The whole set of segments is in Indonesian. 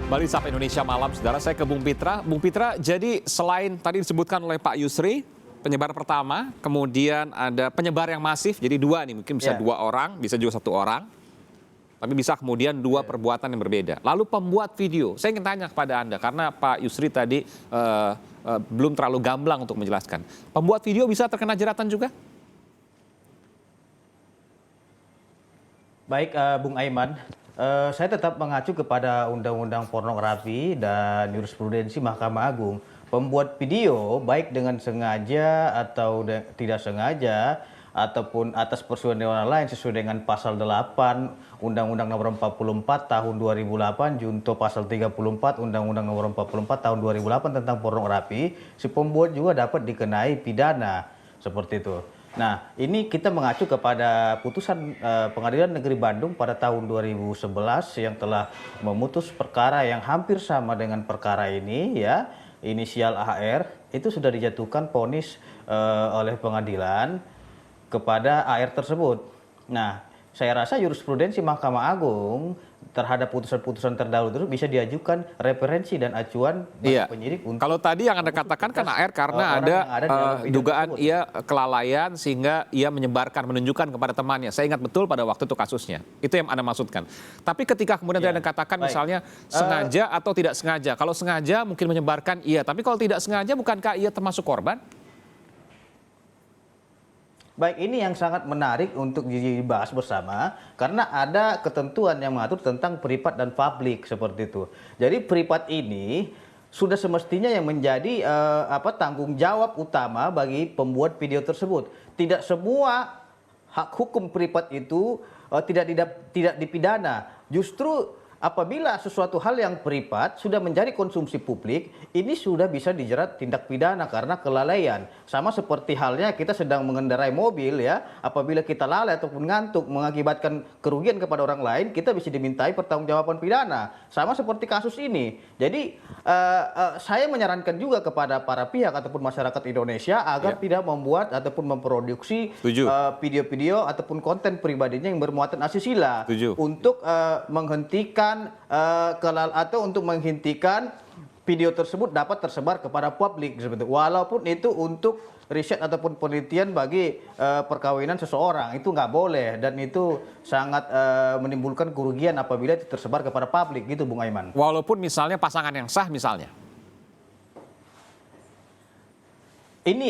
Kembali Sapa Indonesia Malam, saudara. Saya ke Bung Pitra. Bung Pitra, jadi selain tadi disebutkan oleh Pak Yusri, penyebar pertama, kemudian ada penyebar yang masif, jadi dua nih, mungkin bisa dua orang, bisa juga satu orang, tapi bisa kemudian dua perbuatan yang berbeda. Lalu pembuat video, saya ingin tanya kepada Anda, karena Pak Yusri tadi belum terlalu gamblang untuk menjelaskan. Pembuat video bisa terkena jeratan juga? Baik, Bung Aiman. Saya tetap mengacu kepada Undang-Undang Pornografi dan jurisprudensi Mahkamah Agung. Pembuat video baik dengan sengaja atau tidak sengaja ataupun atas persetujuan lain sesuai dengan pasal 8 Undang-Undang Nomor 44 Tahun 2008 junto pasal 34 Undang-Undang Nomor 44 Tahun 2008 tentang pornografi, si pembuat juga dapat dikenai pidana seperti itu. Nah, ini kita mengacu kepada putusan Pengadilan Negeri Bandung pada tahun 2011 yang telah memutus perkara yang hampir sama dengan perkara ini, ya, inisial AR, itu sudah dijatuhkan vonis oleh pengadilan kepada AR tersebut. Nah, saya rasa jurisprudensi Mahkamah Agung terhadap putusan-putusan terdahulu itu bisa diajukan referensi dan acuan bagi penyidik untuk. Kalau tadi yang Anda katakan kan AR karena ada dugaan ia kelalaian sehingga ia menunjukkan kepada temannya. Saya ingat betul pada waktu itu kasusnya. Itu yang Anda maksudkan. Tapi ketika kemudian Anda katakan misalnya sengaja atau tidak sengaja. Kalau sengaja mungkin menyebarkan iya, tapi kalau tidak sengaja bukankah ia termasuk korban? Baik, ini yang sangat menarik untuk dibahas bersama karena ada ketentuan yang mengatur tentang privat dan publik seperti itu. Jadi privat ini sudah semestinya yang menjadi tanggung jawab utama bagi pembuat video tersebut. Tidak semua hak hukum privat itu tidak dipidana. Justru apabila sesuatu hal yang privat sudah menjadi konsumsi publik, ini sudah bisa dijerat tindak pidana karena kelalaian. Sama seperti halnya kita sedang mengendarai mobil, ya, apabila kita lalai ataupun ngantuk mengakibatkan kerugian kepada orang lain, kita bisa dimintai pertanggungjawaban pidana. Sama seperti kasus ini. Jadi saya menyarankan juga kepada para pihak ataupun masyarakat Indonesia agar tidak membuat ataupun memproduksi video-video ataupun konten pribadinya yang bermuatan asusila untuk menghentikan untuk menghentikan video tersebut dapat tersebar kepada publik seperti itu. Walaupun itu untuk riset ataupun penelitian bagi perkawinan seseorang, itu nggak boleh dan itu sangat menimbulkan kerugian apabila itu tersebar kepada publik gitu, Bung Aiman. Walaupun misalnya pasangan yang sah misalnya. Ini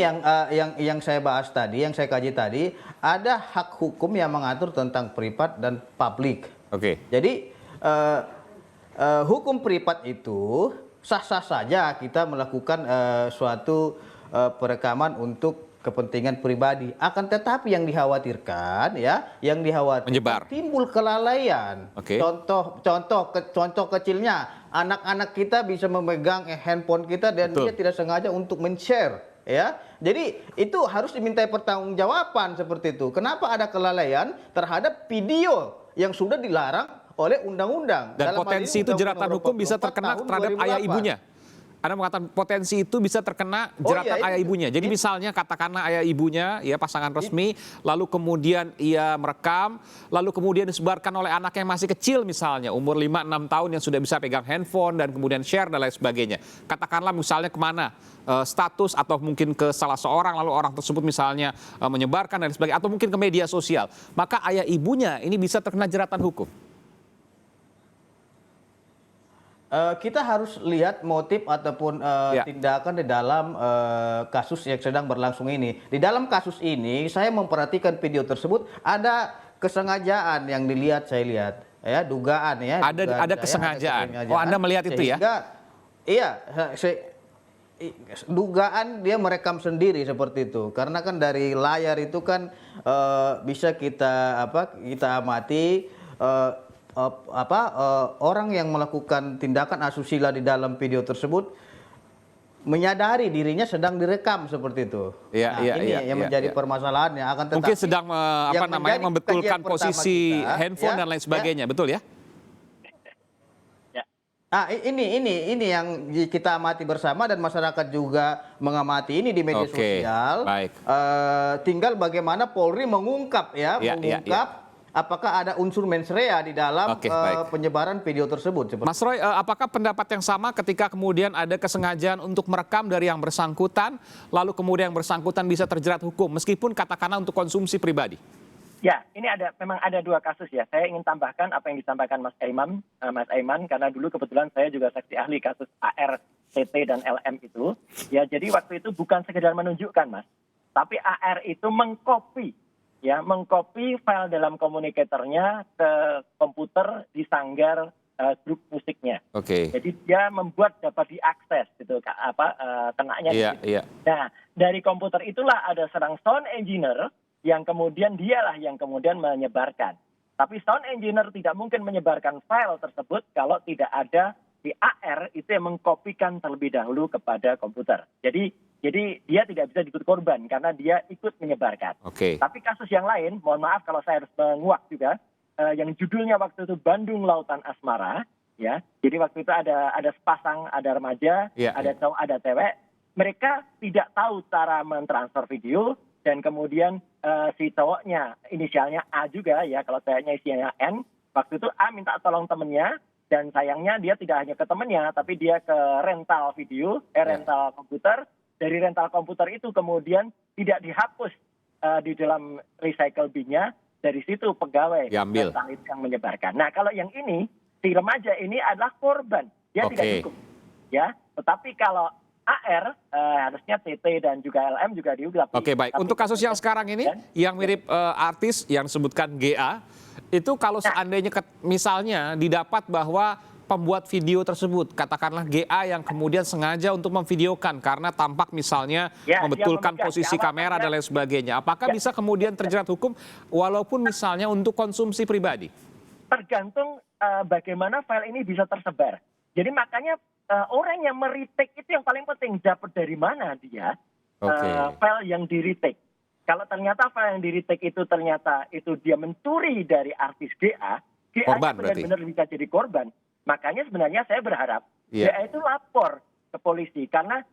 yang saya bahas tadi, yang saya kaji tadi, ada hak hukum yang mengatur tentang privat dan publik. Oke. Jadi hukum privat itu sah-sah saja kita melakukan suatu perekaman untuk kepentingan pribadi. Akan tetapi yang dikhawatirkan, menyebar, timbul kelalaian. Contoh kecilnya, anak-anak kita bisa memegang handphone kita dan dia tidak sengaja untuk men-share. Ya, jadi itu harus dimintai pertanggungjawaban seperti itu. Kenapa ada kelalaian terhadap video yang sudah dilarang oleh undang-undang? Dan potensi itu jeratan hukum bisa terkena terhadap ayah ibunya. Anda mengatakan potensi itu bisa terkena jeratan ayah ibunya. Jadi misalnya katakanlah ayah ibunya, ya pasangan resmi, lalu kemudian ia merekam, lalu kemudian disebarkan oleh anak yang masih kecil misalnya, umur 5-6 tahun yang sudah bisa pegang handphone dan kemudian share dan lain sebagainya. Katakanlah misalnya kemana, status atau mungkin ke salah seorang, lalu orang tersebut misalnya menyebarkan dan sebagainya, atau mungkin ke media sosial. Maka ayah ibunya ini bisa terkena jeratan hukum. Kita harus lihat motif ataupun tindakan di dalam kasus yang sedang berlangsung ini. Di dalam kasus ini, saya memperhatikan video tersebut, ada kesengajaan yang dilihat, saya lihat, ya, dugaan, ya. Ada kesengajaan. Oh, Anda melihat itu ya? Iya, dugaan dia merekam sendiri seperti itu. Karena kan dari layar itu kan bisa kita amati. Orang yang melakukan tindakan asusila di dalam video tersebut menyadari dirinya sedang direkam seperti itu. Ini yang menjadi permasalahannya. Akan tetapi mungkin sedang membetulkan posisi handphone dan lain sebagainya, betul ya? Ini yang kita amati bersama dan masyarakat juga mengamati ini di media sosial. Baik. Tinggal bagaimana Polri mengungkap apakah ada unsur mens rea di dalam Oke, baik. penyebaran video tersebut. Mas Roy, apakah pendapat yang sama ketika kemudian ada kesengajaan untuk merekam dari yang bersangkutan, lalu kemudian yang bersangkutan bisa terjerat hukum, meskipun katakanlah untuk konsumsi pribadi? Ya, ini memang ada dua kasus ya. Saya ingin tambahkan apa yang disampaikan Mas Aiman, karena dulu kebetulan saya juga saksi ahli kasus AR, TT dan LM itu. Ya, jadi waktu itu bukan sekedar menunjukkan, Mas, tapi AR itu mengcopy file dalam komunikatornya ke komputer di sanggar grup musiknya. Oke. Jadi dia membuat dapat diakses gitu, kenanya. Iya, gitu. iya. Nah, dari komputer itulah ada seorang sound engineer yang kemudian dialah yang kemudian menyebarkan. Tapi sound engineer tidak mungkin menyebarkan file tersebut kalau tidak ada di AR itu yang mengkopikan terlebih dahulu kepada komputer. Jadi dia tidak bisa disebut korban karena dia ikut menyebarkan. Oke. Tapi kasus yang lain, mohon maaf kalau saya harus menguak juga, yang judulnya waktu itu Bandung Lautan Asmara, ya. Jadi waktu itu ada sepasang, ada remaja, ada cowok, ada cewek. Mereka tidak tahu cara mentransfer video dan kemudian si cowoknya inisialnya A juga ya, kalau ceweknya isinya N. Waktu itu A minta tolong temennya dan sayangnya dia tidak hanya ke temennya, tapi dia ke rental video, rental komputer. Dari rental komputer itu kemudian tidak dihapus di dalam recycle bin-nya, dari situ pegawai rental itu yang menyebarkan. Nah, kalau yang ini, si remaja ini adalah korban, dia tidak dihukum. Ya, tetapi kalau AR harusnya TT dan juga LM juga dihukum. Oke, baik. Untuk kasus yang sekarang ini, yang mirip artis yang disebutkan GA, itu kalau seandainya misalnya didapat bahwa pembuat video tersebut, katakanlah GA yang kemudian sengaja untuk memvideokan karena tampak misalnya membetulkan posisi kamera dan lain sebagainya. Apakah bisa kemudian terjerat hukum walaupun misalnya untuk konsumsi pribadi? Tergantung bagaimana file ini bisa tersebar. Jadi makanya orang yang meretake itu yang paling penting, dapat dari mana dia file yang di-retake. Kalau ternyata file yang di-retake itu ternyata itu dia mencuri dari artis GA benar-benar bisa jadi korban. Makanya sebenarnya saya berharap GA itu lapor ke polisi karena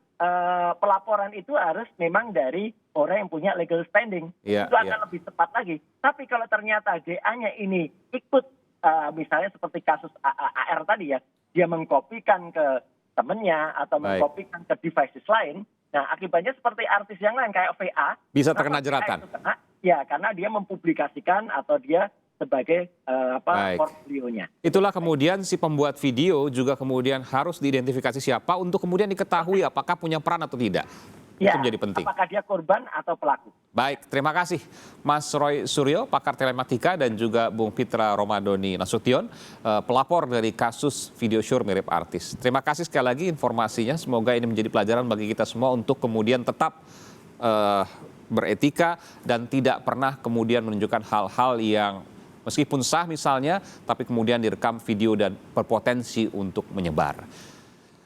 pelaporan itu harus memang dari orang yang punya legal standing. Itu akan lebih tepat lagi. Tapi kalau ternyata GA-nya ini ikut misalnya seperti kasus AR tadi ya, dia mengkopikan ke temennya atau mengkopikan ke devices lain, nah akibatnya seperti artis yang lain kayak VA. Bisa terkena jeratan. Ya, karena dia mempublikasikan atau dia sebagai portfolionya. Itulah kemudian si pembuat video juga kemudian harus diidentifikasi siapa untuk kemudian diketahui apakah punya peran atau tidak. Ya, itu menjadi penting. Apakah dia korban atau pelaku? Baik, terima kasih Mas Roy Suryo, pakar telematika, dan juga Bung Pitra Romadoni Nasution, pelapor dari kasus video syur mirip artis. Terima kasih sekali lagi informasinya. Semoga ini menjadi pelajaran bagi kita semua untuk kemudian tetap beretika dan tidak pernah kemudian menunjukkan hal-hal yang meskipun sah misalnya, tapi kemudian direkam video dan berpotensi untuk menyebar.